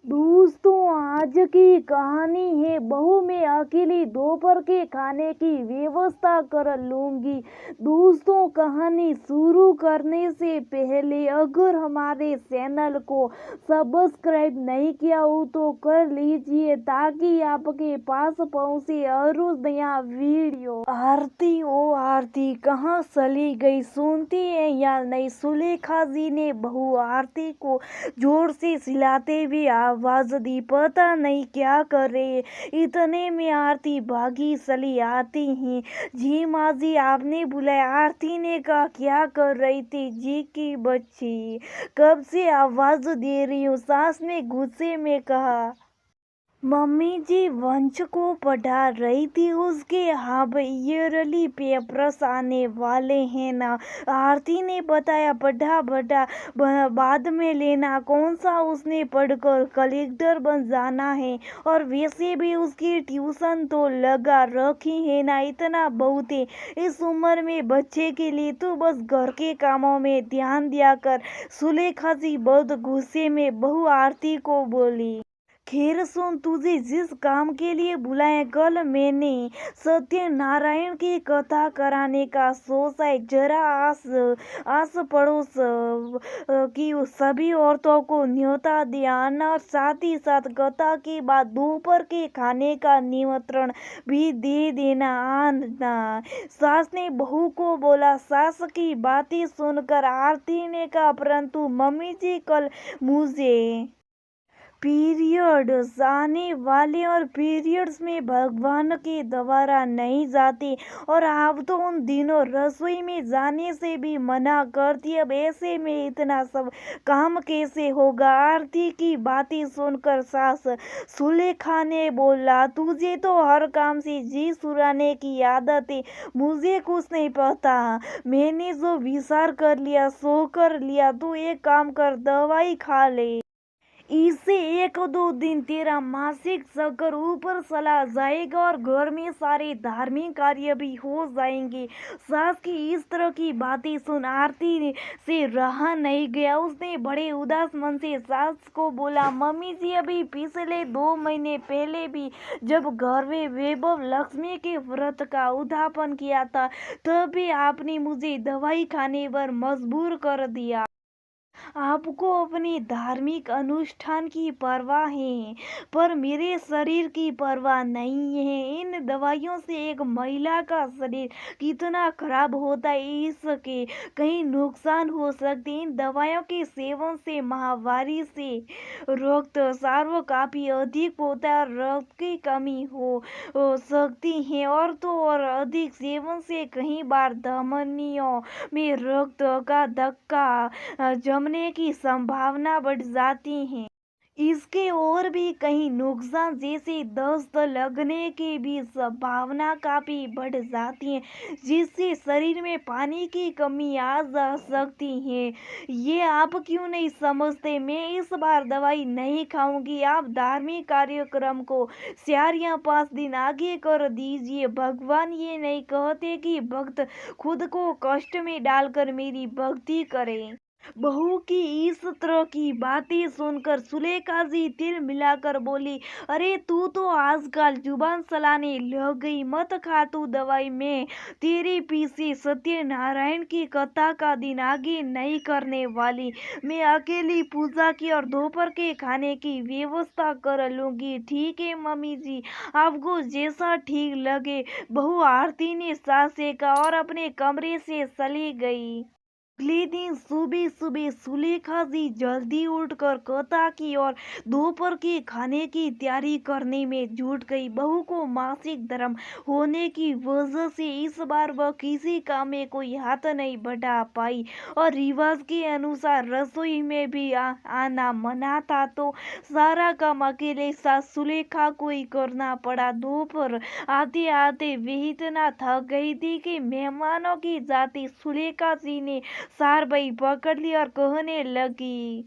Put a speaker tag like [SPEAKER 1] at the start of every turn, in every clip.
[SPEAKER 1] दोस्तों, आज की कहानी है। बहू मैं अकेली दोपहर के खाने की व्यवस्था कर लूंगी। दोस्तों, कहानी शुरू करने से पहले अगर हमारे चैनल को सब्सक्राइब नहीं किया हो तो कर लीजिए ताकि आपके पास पहुंचे हर रोज नया वीडियो। आरती, ओ आरती कहाँ चली गई? सुनती है या नहीं? सुलेखा जी ने बहू आरती को जोर से चिल्लाते हुए आवाज दी। पता नहीं क्या कर रहे हैं। इतने में आरती भागी चली आती ही। जी माँ जी, आपने बुलाया? आरती ने कहा। क्या कर रही थी? जी की बच्ची, कब से आवाज दे रही हूँ, सास ने गुस्से में कहा। मम्मी जी वंश को पढ़ा रही थी। उसके हाफ ईयरली पेपर्स आने वाले हैं ना, आरती ने बताया। पढ़ा पढ़ा, बाद में लेना। कौन सा उसने पढ़कर कलेक्टर बन जाना है? और वैसे भी उसकी ट्यूशन तो लगा रखी है ना, इतना बहुत है इस उम्र में बच्चे के लिए। तो बस घर के कामों में ध्यान दिया कर। सुलेखा जी बहुत गुस्से में बहू आरती को बोली। खैर सुन, तुझे जिस काम के लिए बुलाए, कल मैंने सत्यनारायण की कथा कराने का सोचा है। जरा आस आस पड़ोस की सभी औरतों को न्योता दिया और साथ ही साथ कथा के बाद दोपहर के खाने का निमंत्रण भी दे देना। आना, सास ने बहू को बोला। सास की बातें सुनकर आरती ने कहा, परंतु मम्मी जी कल मुझे पीरियड्स आने वाले और पीरियड्स में भगवान के द्वारा नहीं जाते और आप तो उन दिनों रसोई में जाने से भी मना करती। अब ऐसे में इतना सब काम कैसे होगा? आरती की बातें सुनकर सास सुलेखा ने बोला, तुझे तो हर काम से जी सुराने की आदत है। मुझे कुछ नहीं पता। मैंने जो विचार कर लिया सो कर लिया। तू एक काम कर, दवाई खा ले। इससे एक दो दिन तेरा मासिक चक्कर ऊपर चला जाएगा और घर में सारे धार्मिक कार्य भी हो जाएंगे। सास की इस तरह की बातें सुन आरती से रहा नहीं गया। उसने बड़े उदास मन से सास को बोला, मम्मी जी अभी पिछले 2 महीने पहले भी जब घर में वैभव लक्ष्मी के व्रत का उद्यापन किया था तब भी आपने मुझे दवाई खाने पर मजबूर कर दिया। आपको अपने धार्मिक अनुष्ठान की परवाह है पर मेरे शरीर की परवाह नहीं है। इन दवाइयों से एक महिला का शरीर कितना खराब होता है, इसके कई नुकसान हो सकते। इन दवाइयों के सेवन से माहवारी से रक्त स्राव काफी अधिक होता है और रक्त की कमी हो सकती है और तो और अधिक सेवन से कई बार धमनियों में रक्त का धक्का जमने की संभावना बढ़ जाती है। इसके और भी कई नुकसान जैसे दस्त लगने की भी संभावना काफी बढ़ जाती है जिससे शरीर में पानी की कमी आ जा सकती है। ये आप क्यों नहीं समझते? मैं इस बार दवाई नहीं खाऊंगी। आप धार्मिक कार्यक्रम को 4 या 5 दिन आगे कर दीजिए। भगवान ये नहीं कहते कि भक्त खुद को कष्ट में डालकर मेरी भक्ति करें। बहू की इस तरह की बातें सुनकर सुलेखा जी तिल मिलाकर बोली, अरे तू तो आजकल जुबान चलाने लग गई। मत खा तू दवाई। मैं तेरे पीछे सत्यनारायण की कथा का दिन आगे नहीं करने वाली। मैं अकेली पूजा की और दोपहर के खाने की व्यवस्था कर लूंगी। ठीक है मम्मी जी, आपको जैसा ठीक लगे। बहू आरती ने सास से कहा और अपने कमरे से चली गई। अगले दिन सुबह सुबह सुलेखा जी जल्दी उठकर कथा की और दोपहर के खाने की तैयारी करने में जुट गई। बहू को मासिक धर्म होने की वजह से इस बार वह किसी काम में कोई हाथ नहीं बढ़ा पाई और रिवाज के अनुसार रसोई में भी आना मना था, तो सारा काम अकेले सास सुलेखा को ही करना पड़ा। दोपहर आते आते वे इतना थक गई थी कि मेहमानों की जाति सुलेखा जी ने सार भाई पकड़ ली और कहने लगी,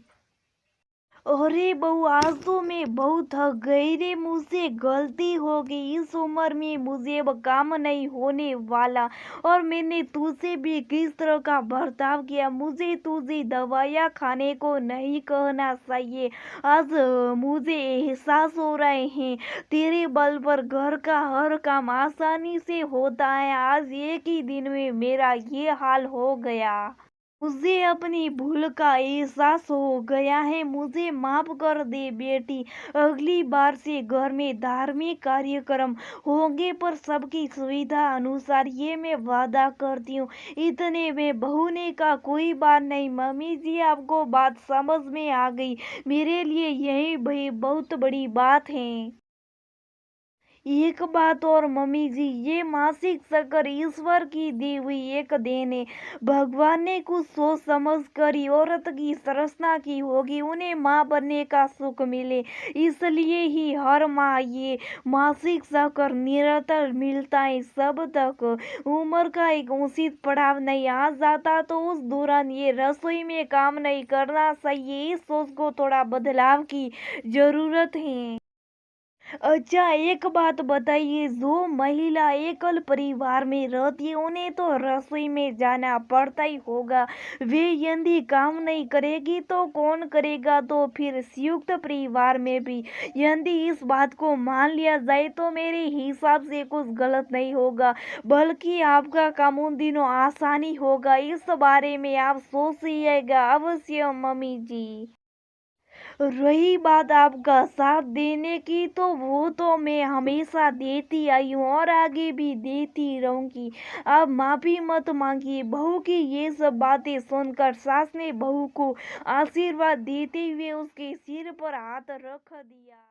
[SPEAKER 1] अरे बहू, आज तो मैं बहुत थक गई रे, मुझसे गलती हो गई। इस उम्र में मुझे अब काम नहीं होने वाला, और मैंने तुझसे भी किस तरह का बर्ताव किया। मुझे तुझे दवाइयाँ खाने को नहीं कहना चाहिए। आज मुझे एहसास हो रहे हैं, तेरे बल पर घर का हर काम आसानी से होता है। आज एक ही दिन में मेरा ये हाल हो गया। मुझे अपनी भूल का एहसास हो गया है। मुझे माफ कर दे बेटी। अगली बार से घर में धार्मिक कार्यक्रम होंगे, पर सबकी सुविधा अनुसार, ये मैं वादा करती हूँ। इतने में बहू ने कहा, कोई बात नहीं मम्मी जी, आपको बात समझ में आ गई। मेरे लिए यही भाई बहुत बड़ी बात है। एक बात और मम्मी जी, ये मासिक चक्र ईश्वर की दी हुई एक देन है। भगवान ने कुछ सोच समझ कर ही औरत की संरचना की होगी, उन्हें माँ बनने का सुख मिले। इसलिए ही हर माह ये मासिक चक्र निरंतर मिलता है। सब तक उम्र का एक उचित पड़ाव नहीं आ जाता, तो उस दौरान ये रसोई में काम नहीं करना चाहिए। इस सोच को थोड़ा बदलाव की जरूरत है। अच्छा, एक बात बताइए, जो महिला एकल परिवार में रहती है, उन्हें तो रसोई में जाना पड़ता ही होगा। वे यदि काम नहीं करेगी तो कौन करेगा? तो फिर संयुक्त परिवार में भी यदि इस बात को मान लिया जाए, तो मेरे हिसाब से कुछ गलत नहीं होगा, बल्कि आपका काम उन दिनों आसानी होगा। इस बारे में आप सोचिएगा अवश्य मम्मी जी। रही बात आपका साथ देने की, तो वो तो मैं हमेशा देती आई हूँ और आगे भी देती रहूंगी। आप माफी मत मांगिए। बहू की ये सब बातें सुनकर सास ने बहू को आशीर्वाद देते हुए उसके सिर पर हाथ रख दिया।